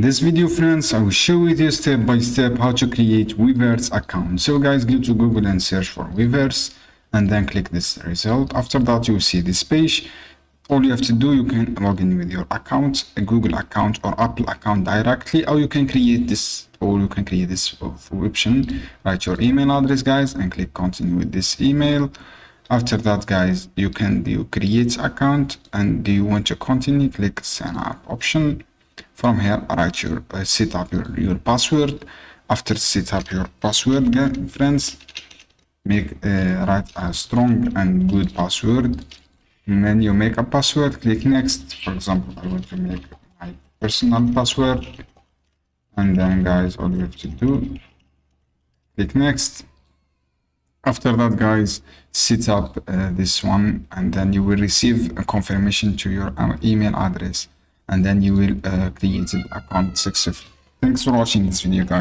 this video, friends, I will show you step by step how to create Weverse account. So guys, go to Google and search for Weverse and then click this result. After that, you will see this page. All you have to do, you can log in with your account, a Google account or Apple account directly, or you can create this through option. Write your email address, guys, and click continue with this email. After that, guys, you can do create account, and do you want to continue, click sign up option. From here, write your set up your password. After set up your password, friends, write a strong and good password. And then you make a password, click next. For example, I want to make my personal password, and then, guys, all you have to do, click next. After that, guys, set up this one, and then you will receive a confirmation to your email address, and then you will create an account successfully. Thanks for watching this video, guys.